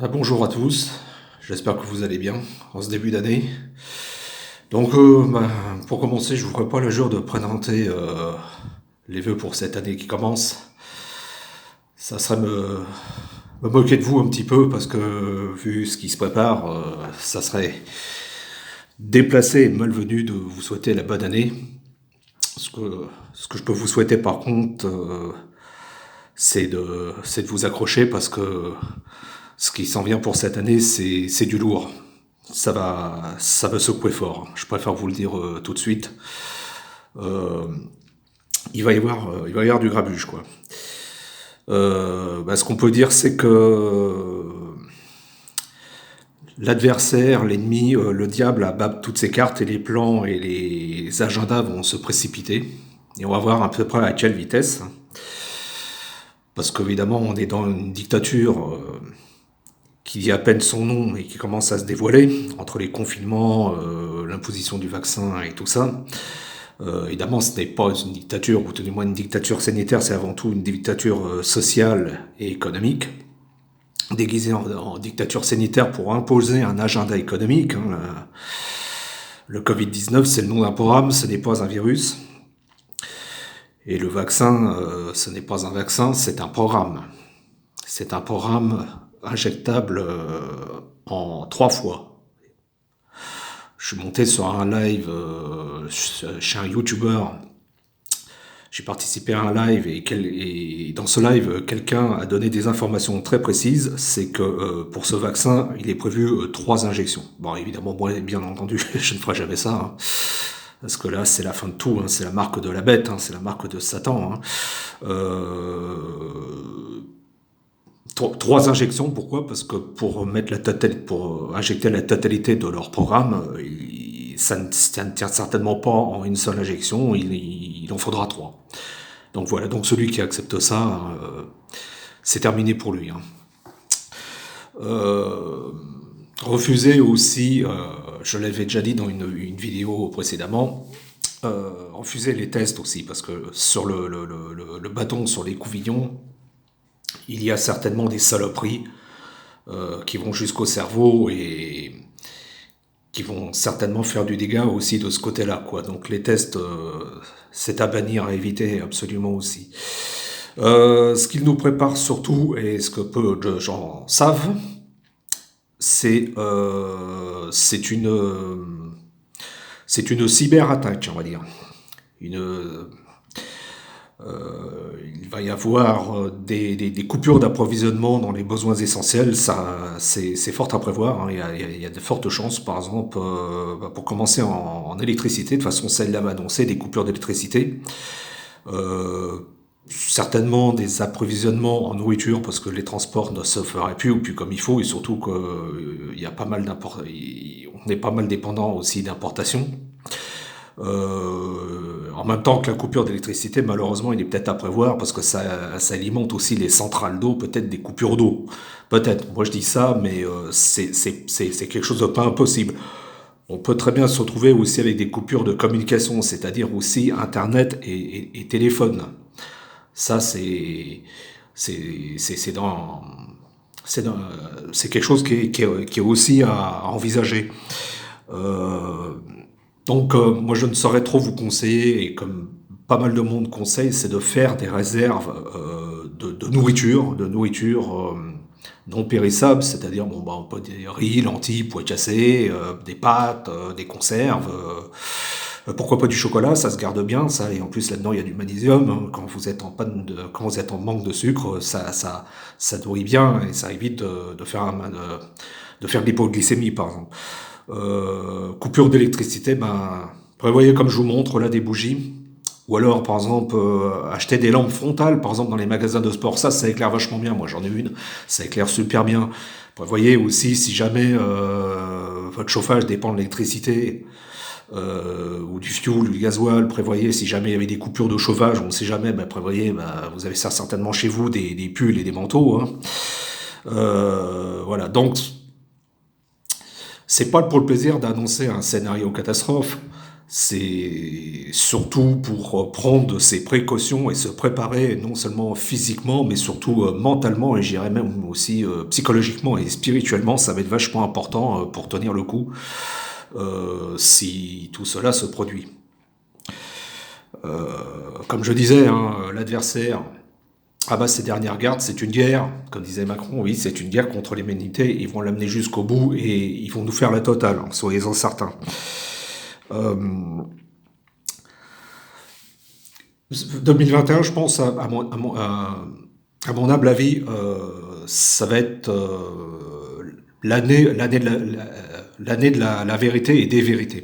Bonjour à tous, j'espère que vous allez bien en ce début d'année. Donc, pour commencer, je vous ferai pas le jour de présenter les vœux pour cette année qui commence. Ça serait me moquer de vous un petit peu parce que, vu ce qui se prépare, ça serait déplacé et malvenu de vous souhaiter la bonne année. Ce que je peux vous souhaiter par contre, c'est de vous accrocher parce que ce qui s'en vient pour cette année, c'est du lourd. Ça va secouer fort. Je préfère vous le dire tout de suite. Euh, il va y avoir du grabuge, quoi. Ce qu'on peut dire, c'est que l'adversaire, l'ennemi, le diable abat toutes ses cartes et les plans et les agendas vont se précipiter. Et on va voir à peu près à quelle vitesse. Parce qu'évidemment, on est dans une dictature qui dit à peine son nom et qui commence à se dévoiler, entre les confinements, l'imposition du vaccin et tout ça. Évidemment, ce n'est pas une dictature, ou tout du moins une dictature sanitaire, c'est avant tout une dictature sociale et économique, déguisée en dictature sanitaire pour imposer un agenda économique. Le Covid-19, c'est le nom d'un programme, ce n'est pas un virus. Et le vaccin, ce n'est pas un vaccin, c'est un programme. C'est un programme injectable en 3 fois. Je suis monté sur un live chez un YouTuber. J'ai participé à un live et dans ce live, quelqu'un a donné des informations très précises. C'est que pour ce vaccin, il est prévu 3 injections. Bon, évidemment, moi, bien entendu, je ne ferai jamais ça. Parce que là, c'est la fin de tout. C'est la marque de la bête. C'est la marque de Satan. Euh, 3 injections, pourquoi? Parce que pour injecter la totalité de leur programme, ça ne tient certainement pas en une seule injection, il en faudra 3. Donc voilà, donc celui qui accepte ça, c'est terminé pour lui. Euh, Refuser aussi, je l'avais déjà dit dans une vidéo précédemment, refuser les tests aussi, parce que sur le bâton, sur les couvillons, il y a certainement des saloperies qui vont jusqu'au cerveau et qui vont certainement faire du dégât aussi de ce côté-là, quoi. Donc les tests, c'est à bannir, à éviter absolument aussi. Ce qu'il nous prépare surtout, et ce que peu de gens savent, c'est une cyberattaque, on va dire. Une, il va y avoir des coupures d'approvisionnement dans les besoins essentiels, ça c'est fort à prévoir. Il y a de fortes chances, par exemple, pour commencer en électricité, de toute façon celle-là m'a annoncé des coupures d'électricité. Euh, Certainement des approvisionnements en nourriture parce que les transports ne se feraient plus ou plus comme il faut et surtout qu'il y a pas mal on est pas mal dépendant aussi d'importations. En même temps que la coupure d'électricité, malheureusement, il est peut-être à prévoir parce que ça alimente aussi les centrales d'eau, peut-être des coupures d'eau. Peut-être, moi je dis ça, mais c'est quelque chose de pas impossible. On peut très bien se retrouver aussi avec des coupures de communication, c'est-à-dire aussi Internet et téléphone. Ça, c'est dans, c'est dans- c'est quelque chose qui est aussi à envisager. Euh, donc, moi, je ne saurais trop vous conseiller, et comme pas mal de monde conseille, c'est de faire des réserves de nourriture non périssables, c'est-à-dire, bon, bah, on peut des riz, lentilles, pois cassés, des pâtes, des conserves. Pourquoi pas du chocolat, ça se garde bien, ça, et en plus là-dedans il y a du magnésium. Quand vous êtes quand vous êtes en manque de sucre, ça nourrit bien et ça évite de faire de l'hypoglycémie, par exemple. Coupure d'électricité, ben, prévoyez comme je vous montre là des bougies. Ou alors, par exemple, acheter des lampes frontales, par exemple, dans les magasins de sport. Ça éclaire vachement bien. Moi, j'en ai une. Ça éclaire super bien. Prévoyez aussi, si jamais votre chauffage dépend de l'électricité, ou du fioul, ou du gasoil, prévoyez, si jamais il y avait des coupures de chauffage, on ne sait jamais, ben, prévoyez, ben, vous avez ça certainement chez vous, des pulls et des manteaux. Voilà, donc c'est pas pour le plaisir d'annoncer un scénario catastrophe, C'est surtout pour prendre ses précautions et se préparer non seulement physiquement, mais surtout mentalement et j'irais même aussi psychologiquement et spirituellement. Ça va être vachement important pour tenir le coup si tout cela se produit. Comme je disais, hein, l'adversaire abat ses dernières gardes, c'est une guerre, comme disait Macron, oui, c'est une guerre contre l'humanité, ils vont l'amener jusqu'au bout et ils vont nous faire la totale, hein, soyez-en certains. Euh, 2021, je pense, à mon humble avis, ça va être l'année de la vérité et des vérités.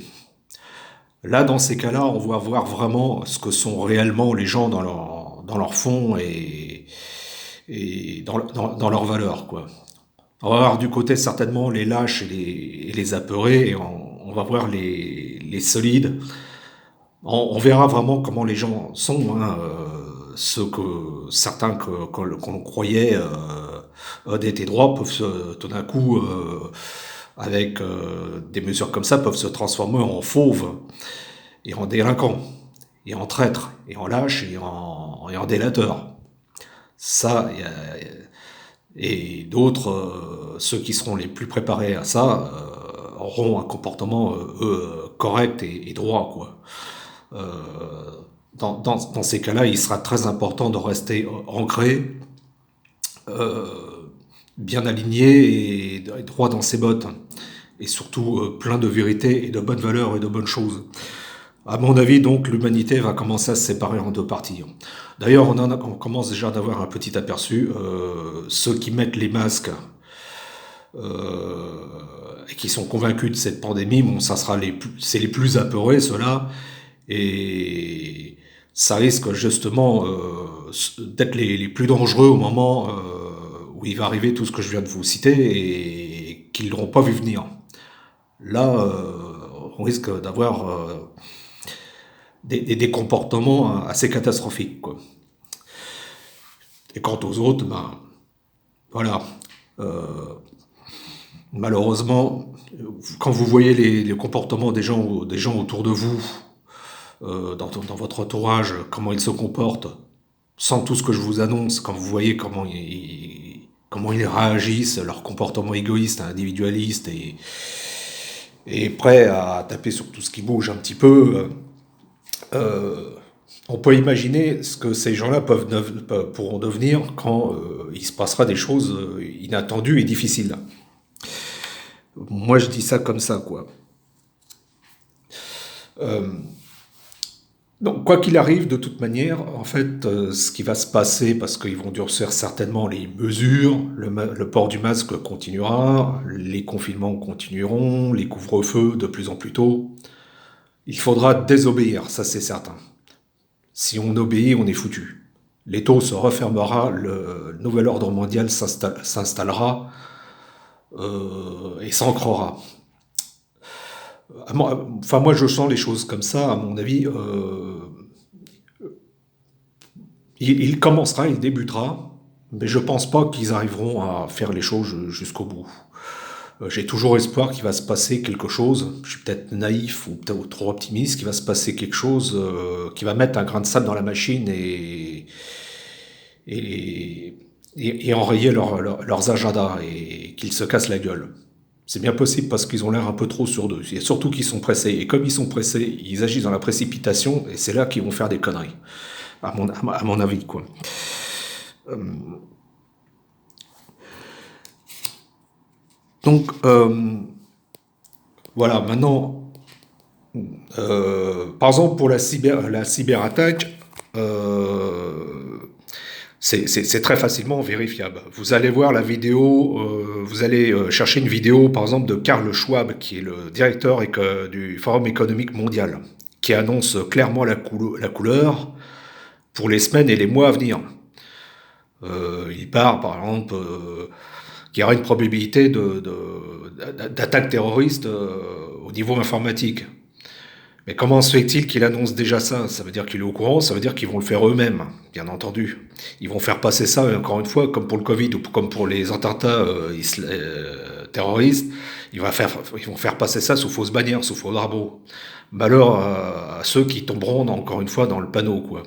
Là, dans ces cas-là, on va voir vraiment ce que sont réellement les gens dans leur fond et dans leurs valeurs, quoi. On va voir du côté certainement les lâches et les apeurés, et on va voir les solides. On verra vraiment comment les gens sont, hein, ceux que certains qu'on croyait honnêtes et droits peuvent tout d'un coup, avec des mesures comme ça, peuvent se transformer en fauves et en délinquants, et en traîtres, et en lâches, et en délateurs. Ça, et d'autres, ceux qui seront les plus préparés à ça, auront un comportement correct et droit, quoi. Dans ces cas-là, il sera très important de rester ancré, euh, bien aligné et droit dans ses bottes, et surtout plein de vérité et de bonnes valeurs et de bonnes choses. À mon avis, donc, l'humanité va commencer à se séparer en deux parties. D'ailleurs, on commence déjà d'avoir un petit aperçu. Ceux qui mettent les masques et qui sont convaincus de cette pandémie, bon, c'est les plus apeurés, ceux-là, et ça risque justement d'être les plus dangereux au moment où il va arriver tout ce que je viens de vous citer et qu'ils n'auront pas vu venir. Là, on risque d'avoir des comportements assez catastrophiques, quoi. Et quant aux autres, ben voilà. Malheureusement, quand vous voyez les comportements des gens autour de vous, dans votre entourage, comment ils se comportent, sans tout ce que je vous annonce, quand vous voyez comment ils réagissent, leur comportement égoïste, individualiste et prêt à taper sur tout ce qui bouge un petit peu, on peut imaginer ce que ces gens-là pourront devenir quand il se passera des choses inattendues et difficiles. Moi, je dis ça comme ça, quoi. Donc, quoi qu'il arrive, de toute manière, en fait, ce qui va se passer, parce qu'ils vont durcir certainement les mesures, le port du masque continuera, les confinements continueront, les couvre-feux de plus en plus tôt. Il faudra désobéir, ça c'est certain. Si on obéit, on est foutu. L'étau se refermera, le nouvel ordre mondial s'installera et s'ancrera. Enfin, moi, je sens les choses comme ça. À mon avis, il commencera, il débutera, mais je pense pas qu'ils arriveront à faire les choses jusqu'au bout. J'ai toujours espoir qu'il va se passer quelque chose. Je suis peut-être naïf ou peut-être trop optimiste, qu'il va se passer quelque chose qui va mettre un grain de sable dans la machine et, et enrayer leurs agendas et qu'ils se cassent la gueule. C'est bien possible parce qu'ils ont l'air un peu trop sur d'eux. Et surtout qu'ils sont pressés. Et comme ils sont pressés, ils agissent dans la précipitation et c'est là qu'ils vont faire des conneries. À mon avis, quoi. Donc, voilà, maintenant, par exemple, pour la cyberattaque, c'est très facilement vérifiable. Vous allez voir la vidéo, vous allez chercher une vidéo, par exemple, de Karl Schwab, qui est le directeur du Forum économique mondial, qui annonce clairement la couleur pour les semaines et les mois à venir. Il part, par exemple, qu'il y aura une probabilité d'attaque terroriste au niveau informatique. Mais comment se fait-il qu'il annonce déjà ça? Ça veut dire qu'il est au courant, ça veut dire qu'ils vont le faire eux-mêmes, bien entendu. Ils vont faire passer ça, encore une fois, comme pour le Covid ou comme pour les attentats terroristes, ils vont faire passer ça sous fausse bannière, sous faux drapeau. Malheur à ceux qui tomberont, encore une fois, dans le panneau, quoi.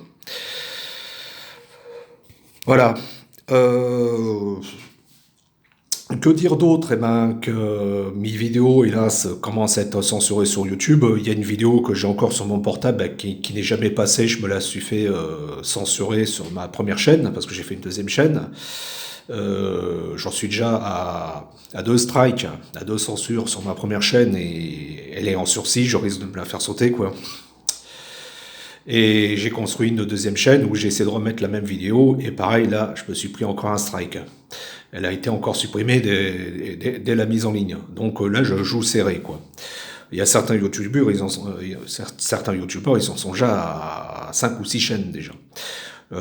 Voilà. Euh, Que dire d'autre? Eh ben, que mes vidéos, hélas, commencent à être censurées sur YouTube. Il y a une vidéo que j'ai encore sur mon portable qui n'est jamais passée. Je me la suis fait censurer sur ma première chaîne, parce que j'ai fait une deuxième chaîne. J'en suis déjà à 2 strikes, à 2 censures sur ma première chaîne, et elle est en sursis. Je risque de me la faire sauter, quoi. Et j'ai construit une deuxième chaîne où j'ai essayé de remettre la même vidéo, et pareil, là, je me suis pris encore un strike. Elle a été encore supprimée dès la mise en ligne. Donc là, je joue serré, quoi. Il y a certains youtubeurs, certains youtubeurs, ils en sont déjà à 5 ou 6 chaînes déjà.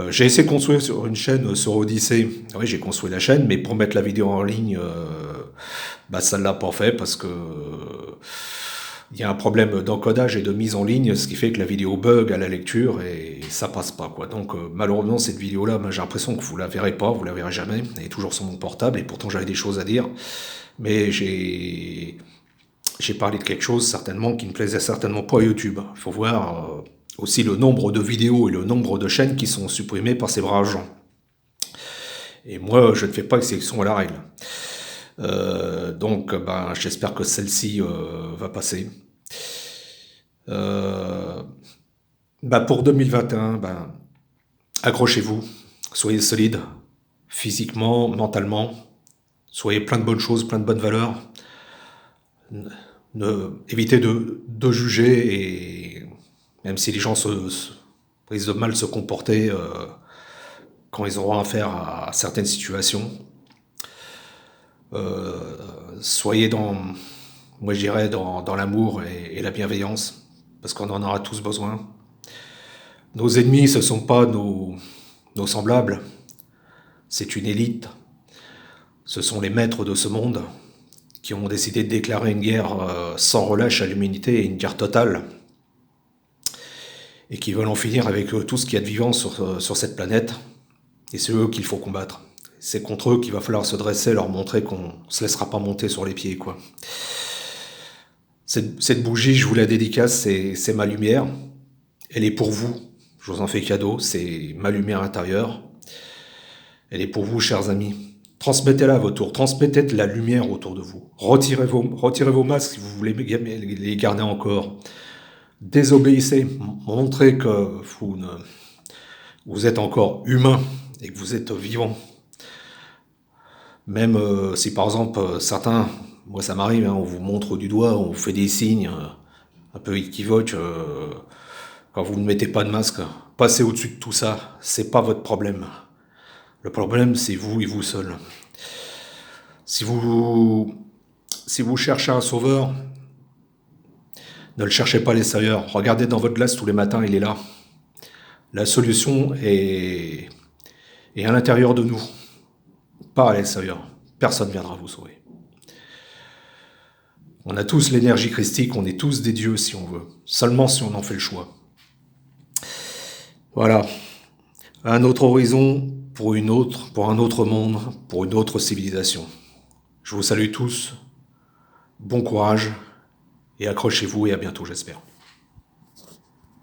J'ai essayé de construire sur une chaîne sur Odyssée. Oui, j'ai construit la chaîne, mais pour mettre la vidéo en ligne, bah ça ne l'a pas fait parce que il y a un problème d'encodage et de mise en ligne, ce qui fait que la vidéo bug à la lecture et ça passe pas, quoi. Donc malheureusement cette vidéo-là, j'ai l'impression que vous la verrez pas, vous la verrez jamais. Elle est toujours sur mon portable et pourtant j'avais des choses à dire, mais j'ai parlé de quelque chose certainement qui ne plaisait certainement pas à YouTube. Il faut voir aussi le nombre de vidéos et le nombre de chaînes qui sont supprimées par ces braves gens. Et moi, je ne fais pas exception à la règle. Donc, j'espère que celle-ci va passer. Euh, pour 2021, accrochez-vous, soyez solide, physiquement, mentalement, soyez plein de bonnes choses, plein de bonnes valeurs. Évitez de juger, et même si les gens risquent de mal se comporter quand ils auront affaire à certaines situations, soyez moi je dirais, dans l'amour et la bienveillance, parce qu'on en aura tous besoin. Nos ennemis, ce ne sont pas nos semblables, c'est une élite. Ce sont les maîtres de ce monde qui ont décidé de déclarer une guerre sans relâche à l'humanité, et une guerre totale, et qui veulent en finir avec tout ce qu'il y a de vivant sur cette planète. Et c'est eux qu'il faut combattre. C'est contre eux qu'il va falloir se dresser, leur montrer qu'on ne se laissera pas monter sur les pieds, quoi. Cette bougie, je vous la dédicace, c'est ma lumière. Elle est pour vous, je vous en fais cadeau, c'est ma lumière intérieure. Elle est pour vous, chers amis. Transmettez-la à votre tour, transmettez la lumière autour de vous. Retirez vos masques si vous voulez les garder encore. Désobéissez, montrez que vous êtes encore humain et que vous êtes vivant. Même si par exemple certains, moi ça m'arrive, on vous montre du doigt, on vous fait des signes un peu équivoques quand vous ne mettez pas de masque, passez au-dessus de tout ça, c'est pas votre problème. Le problème, c'est vous et vous seul. Si vous cherchez un sauveur, ne le cherchez pas à l'extérieur. Regardez dans votre glace tous les matins, il est là. La solution est à l'intérieur de nous, pas à l'extérieur. Personne ne viendra vous sauver. On a tous l'énergie christique, on est tous des dieux si on veut. Seulement si on en fait le choix. Voilà. Un autre horizon pour un autre monde, pour une autre civilisation. Je vous salue tous. Bon courage et accrochez-vous, et à bientôt, j'espère.